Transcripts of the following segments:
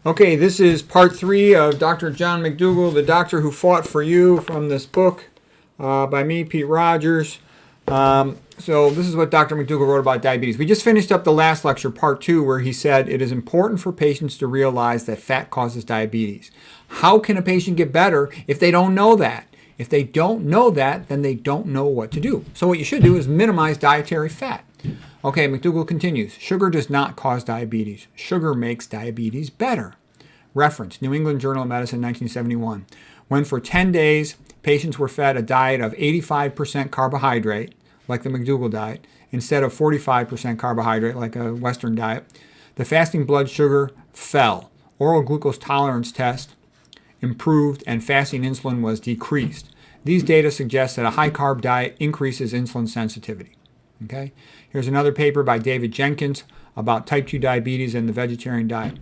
Okay, this is part 3 of Dr. John Mcdougall, the doctor who fought for you, from this book by me, Pete Rogers. So this is what Dr. Mcdougall wrote about diabetes. We just finished up the last lecture, part 2, where he said it is important for patients to realize that fat causes diabetes. How can a patient get better if they don't know that? If they don't know that, then they don't know what to do. So what you should do is minimize dietary fat. Okay, Mcdougall continues. Sugar does not cause diabetes. Sugar makes diabetes better. Reference, New England Journal of Medicine, 1971. When for 10 days, patients were fed a diet of 85% carbohydrate, like the Mcdougall diet, instead of 45% carbohydrate, like a Western diet, the fasting blood sugar fell. Oral glucose tolerance test improved and fasting insulin was decreased. These data suggest that a high-carb diet increases insulin sensitivity. Okay? Here's another paper by David Jenkins about type 2 diabetes and the vegetarian diet.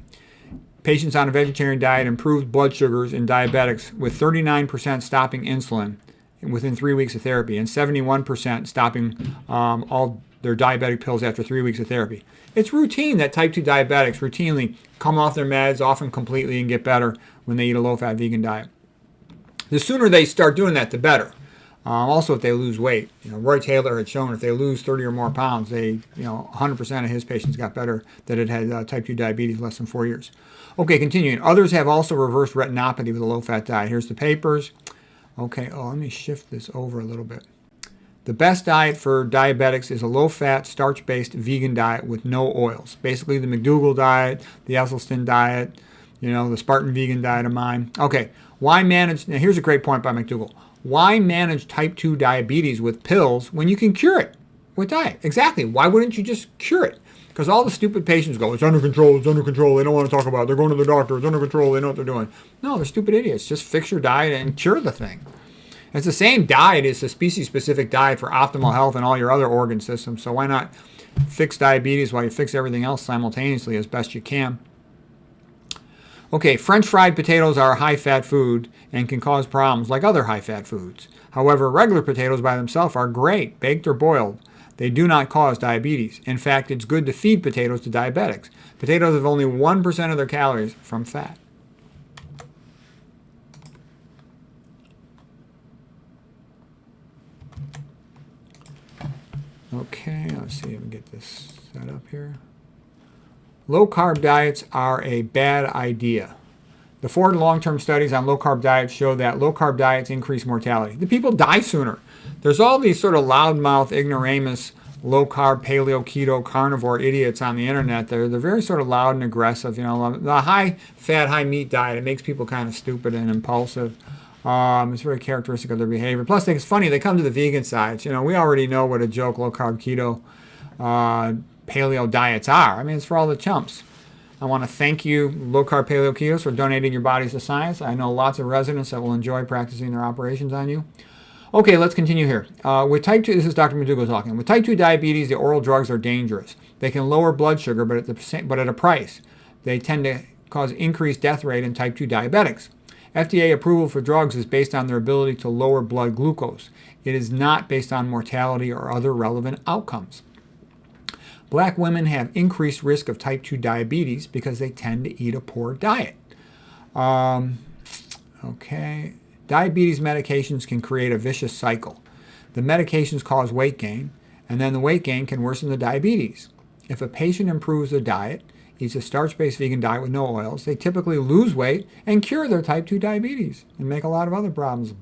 Patients on a vegetarian diet improved blood sugars in diabetics, with 39% stopping insulin within 3 weeks of therapy and 71% stopping all their diabetic pills after 3 weeks of therapy. It's routine that type 2 diabetics routinely come off their meds, often completely, and get better when they eat a low-fat vegan diet. The sooner they start doing that, the better. Also, if they lose weight, Roy Taylor had shown if they lose 30 or more pounds, 100% of his patients got better that had had type 2 diabetes less than 4 years. Okay, continuing. Others have also reversed retinopathy with a low-fat diet. Here's the papers. Okay, let me shift this over a little bit. The best diet for diabetics is a low-fat, starch-based vegan diet with no oils. Basically, the Mcdougall diet, the Esselstyn diet, the Spartan vegan diet of mine. Okay, why manage? Now, here's a great point by Mcdougall. Why manage type 2 diabetes with pills when you can cure it with diet? Exactly. Why wouldn't you just cure it? Because all the stupid patients go, it's under control, they don't want to talk about it, they're going to the doctor, it's under control, they know what they're doing. No, they're stupid idiots. Just fix your diet and cure the thing. It's the same diet. It's a species-specific diet for optimal health and all your other organ systems. So why not fix diabetes while you fix everything else simultaneously as best you can? Okay, French fried potatoes are a high-fat food and can cause problems like other high-fat foods. However, regular potatoes by themselves are great, baked or boiled. They do not cause diabetes. In fact, it's good to feed potatoes to diabetics. Potatoes have only 1% of their calories from fat. Okay, let's see if we can get this set up here. Low-carb diets are a bad idea. The 4 long-term studies on low-carb diets show that low-carb diets increase mortality. The people die sooner. There's all these sort of loudmouth, ignoramus, low-carb, paleo, keto, carnivore idiots on the internet. They're very sort of loud and aggressive. The high-fat, high-meat diet, it makes people kind of stupid and impulsive. It's very characteristic of their behavior. Plus, it's funny, they come to the vegan sides. We already know what a joke low-carb, keto, paleo diets are. I mean, it's for all the chumps. I want to thank you, low-carb, paleo, ketos, for donating your bodies to science. I know lots of residents that will enjoy practicing their operations on you. Okay, let's continue here. With type 2, this is Dr. Mcdougall talking. With type 2 diabetes, the oral drugs are dangerous. They can lower blood sugar, but at a price. They tend to cause increased death rate in type 2 diabetics. FDA approval for drugs is based on their ability to lower blood glucose. It is not based on mortality or other relevant outcomes. Black women have increased risk of type 2 diabetes because they tend to eat a poor diet. Diabetes medications can create a vicious cycle. The medications cause weight gain, and then the weight gain can worsen the diabetes. If a patient improves their diet, eats a starch-based vegan diet with no oils, they typically lose weight and cure their type 2 diabetes and make a lot of other problems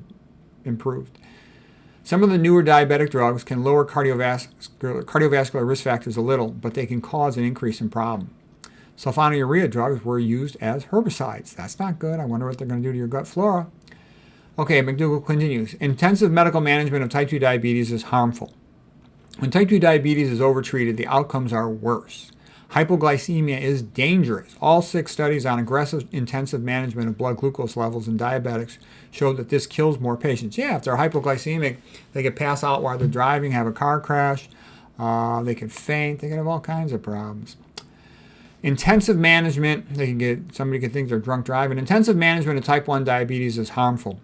improved. Some of the newer diabetic drugs can lower cardiovascular risk factors a little, but they can cause an increase in problem. Sulfonylurea drugs were used as herbicides. That's not good. I wonder what they're going to do to your gut flora. Okay, Mcdougall continues. Intensive medical management of type 2 diabetes is harmful. When type 2 diabetes is overtreated, the outcomes are worse. Hypoglycemia is dangerous. All 6 studies on aggressive, intensive management of blood glucose levels in diabetics show that this kills more patients. Yeah, if they're hypoglycemic, they could pass out while they're driving, have a car crash, they could faint, they could have all kinds of problems. Intensive management, somebody could think they're drunk driving. Intensive management of type 1 diabetes is harmful.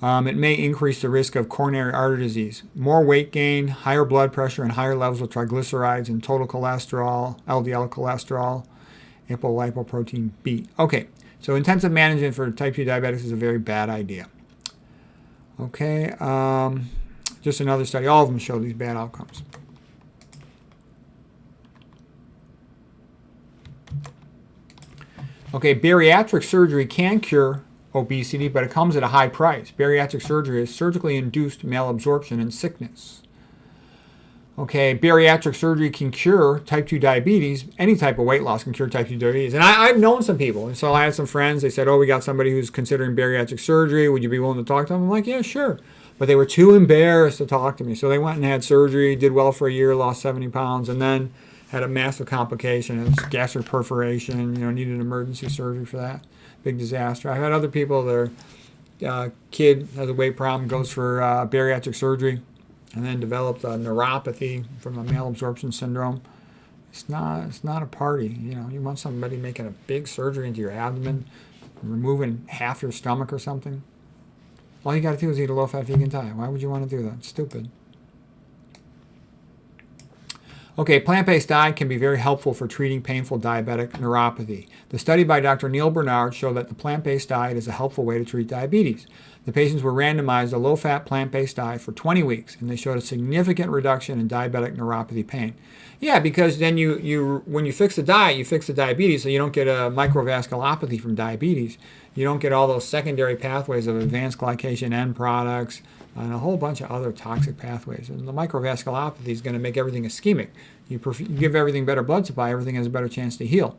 It may increase the risk of coronary artery disease, more weight gain, higher blood pressure, and higher levels of triglycerides and total cholesterol, LDL cholesterol, apolipoprotein B. Okay, so intensive management for type 2 diabetics is a very bad idea. Okay, just another study. All of them show these bad outcomes. Okay, bariatric surgery can cure obesity, but it comes at a high price. Bariatric surgery is surgically induced malabsorption and sickness. Okay, bariatric surgery can cure type 2 diabetes. Any type of weight loss can cure type 2 diabetes. And I've known some people. And so I had some friends. They said, oh, we got somebody who's considering bariatric surgery. Would you be willing to talk to them? I'm like, yeah, sure. But they were too embarrassed to talk to me. So they went and had surgery, did well for a year, lost 70 pounds, and then had a massive complication. It was gastric perforation, needed emergency surgery for that. Big disaster. I've had other people, their kid has a weight problem, goes for bariatric surgery, and then developed a neuropathy from a malabsorption syndrome. It's not a party. You want somebody making a big surgery into your abdomen, removing half your stomach or something. All you got to do is eat a low-fat vegan diet. Why would you want to do that? It's stupid. Okay, plant-based diet can be very helpful for treating painful diabetic neuropathy. The study by Dr. Neil Bernard showed that the plant-based diet is a helpful way to treat diabetes. The patients were randomized a low-fat plant-based diet for 20 weeks, and they showed a significant reduction in diabetic neuropathy pain. Yeah, because then when you fix the diet, you fix the diabetes, so you don't get a microvasculopathy from diabetes. You don't get all those secondary pathways of advanced glycation end products, and a whole bunch of other toxic pathways. And the microvasculopathy is going to make everything ischemic. You give everything better blood supply, everything has a better chance to heal.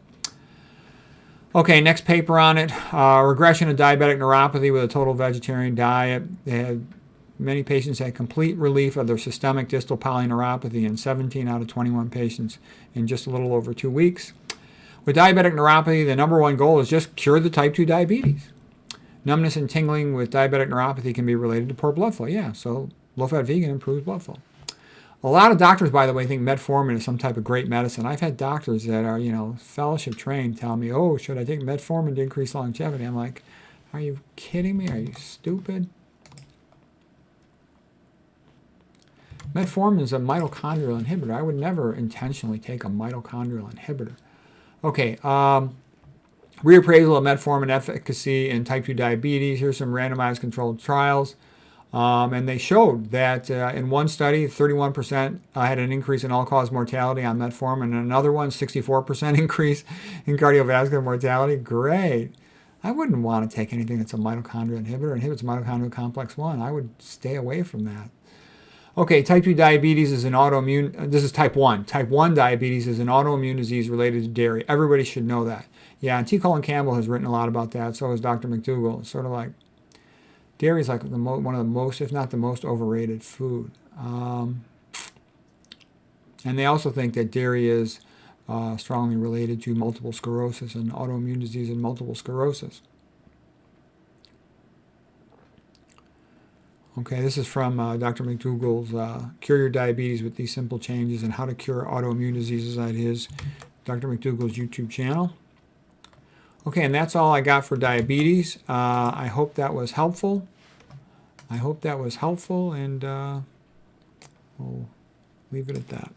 Okay, next paper on it, regression of diabetic neuropathy with a total vegetarian diet. Many patients had complete relief of their systemic distal polyneuropathy in 17 out of 21 patients in just a little over 2 weeks. With diabetic neuropathy, the number one goal is just cure the type 2 diabetes. Numbness and tingling with diabetic neuropathy can be related to poor blood flow. Yeah, so low-fat vegan improves blood flow. A lot of doctors, by the way, think metformin is some type of great medicine. I've had doctors that are, fellowship trained tell me, oh, should I take metformin to increase longevity? I'm like, are you kidding me? Are you stupid? Metformin is a mitochondrial inhibitor. I would never intentionally take a mitochondrial inhibitor. Okay, reappraisal of metformin efficacy in type 2 diabetes. Here's some randomized controlled trials. And they showed that in one study, 31% had an increase in all-cause mortality on metformin, and another one, 64% increase in cardiovascular mortality. Great. I wouldn't want to take anything that's a mitochondrial inhibitor. It inhibits mitochondrial complex 1. I would stay away from that. Okay, type 2 diabetes is an autoimmune, this is type 1. Type 1 diabetes is an autoimmune disease related to dairy. Everybody should know that. Yeah, and T. Colin Campbell has written a lot about that. So has Dr. Mcdougall. It's sort of like, dairy is like one of the most, if not the most overrated food. And they also think that dairy is strongly related to multiple sclerosis and autoimmune disease and multiple sclerosis. Okay, this is from Dr. Mcdougall's Cure Your Diabetes with These Simple Changes and How to Cure Autoimmune Diseases at his Dr. Mcdougall's YouTube channel. Okay, and that's all I got for diabetes. I hope that was helpful. And we'll leave it at that.